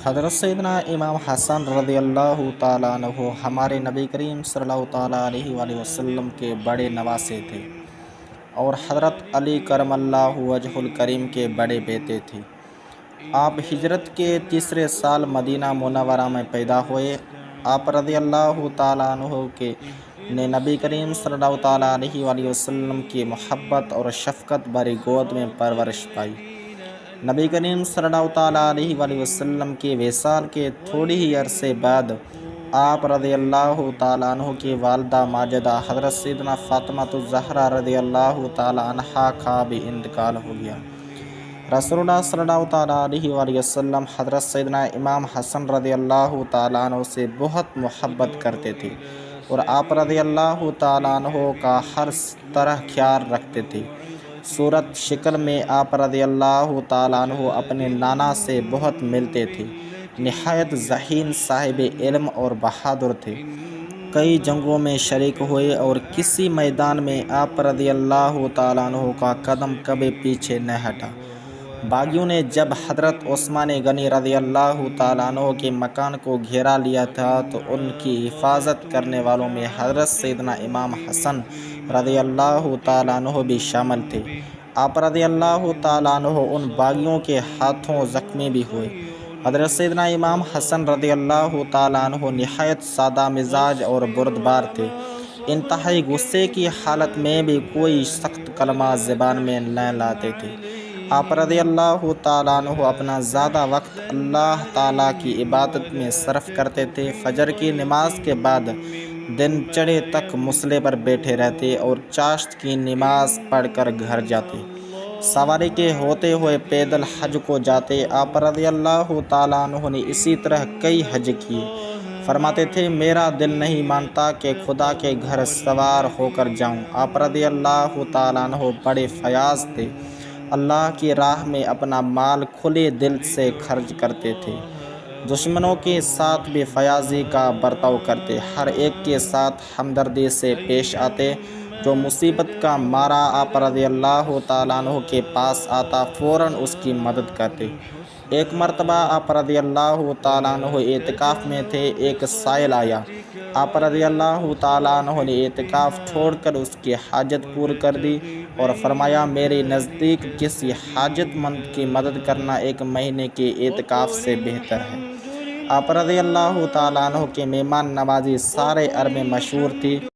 حضرت سیدنا امام حسن رضی اللہ تعالیٰ عنہ ہمارے نبی کریم صلی اللہ تعالیٰ علیہ وآلہ وسلم کے بڑے نواسے تھے اور حضرت علی کرم اللہ وجہ الکریم کے بڑے بیٹے تھے۔ آپ ہجرت کے تیسرے سال مدینہ منورہ میں پیدا ہوئے۔ آپ رضی اللہ تعالیٰ عنہ کے نے نبی کریم صلی اللہ تعالیٰ علیہ وآلہ وسلم کی محبت اور شفقت بھری گود میں پرورش پائی۔ نبی کریم صلی اللہ تعالیٰ علیہ وآلہ وسلم کے وصال کے تھوڑی ہی عرصے بعد آپ رضی اللہ تعالیٰ عنہ کی والدہ ماجدہ حضرت سیدنا فاطمہ الزہرا رضی اللہ تعالیٰ عنہا کا بھی انتقال ہو گیا۔ رسول اللہ صلی اللہ تعالیٰ علیہ وآلہ وسلم حضرت سیدنا امام حسن رضی اللہ تعالیٰ عنہ سے بہت محبت کرتے تھے اور آپ رضی اللہ تعالیٰ عنہ کا ہر طرح خیال رکھتے تھے۔ صورت شکل میں آپ رضی اللہ تعالیٰ عنہ اپنے نانا سے بہت ملتے تھے۔ نہایت ذہین، صاحب علم اور بہادر تھے۔ کئی جنگوں میں شریک ہوئے اور کسی میدان میں آپ رضی اللہ تعالیٰ عنہ کا قدم کبھی پیچھے نہ ہٹا۔ باغیوں نے جب حضرت عثمان غنی رضی اللہ تعالیٰ عنہ کے مکان کو گھیرا لیا تھا تو ان کی حفاظت کرنے والوں میں حضرت سیدنا امام حسن رضی اللہ تعالیٰ عنہ بھی شامل تھے۔ آپ رضی اللہ تعالیٰ عنہ ان باغیوں کے ہاتھوں زخمی بھی ہوئے۔ حضرت سیدنا امام حسن رضی اللہ تعالیٰ عنہ نہایت سادہ مزاج اور بردبار تھے۔ انتہائی غصے کی حالت میں بھی کوئی سخت کلمہ زبان میں نہ لاتے تھے۔ آپ رضی اللہ تعالیٰ عنہ اپنا زیادہ وقت اللہ تعالیٰ کی عبادت میں صرف کرتے تھے۔ فجر کی نماز کے بعد دن چڑھے تک مصلے پر بیٹھے رہتے اور چاشت کی نماز پڑھ کر گھر جاتے۔ سواری کے ہوتے ہوئے پیدل حج کو جاتے۔ آپ رضی اللہ تعالیٰ عنہ نے اسی طرح کئی حج کیے۔ فرماتے تھے میرا دل نہیں مانتا کہ خدا کے گھر سوار ہو کر جاؤں۔ آپ رضی اللہ تعالیٰ عنہ بڑے فیاض تھے۔ اللہ کی راہ میں اپنا مال کھلے دل سے خرچ کرتے تھے۔ دشمنوں کے ساتھ بھی فیاضی کا برتاؤ کرتے، ہر ایک کے ساتھ ہمدردی سے پیش آتے۔ جو مصیبت کا مارا آپ رضی اللہ تعالیٰ عنہ کے پاس آتا فوراً اس کی مدد کرتے۔ ایک مرتبہ آپ رضی اللہ تعالیٰ عنہ اعتکاف میں تھے، ایک سائل آیا۔ آپ رضی اللہ تعالیٰ عنہ نے اعتکاف چھوڑ کر اس کی حاجت پور کر دی اور فرمایا میرے نزدیک کسی حاجت مند کی مدد کرنا ایک مہینے کے اعتکاف سے بہتر ہے۔ آپ رضی اللہ تعالیٰ عنہ کے مہمان نوازی سارے عرب میں مشہور تھی۔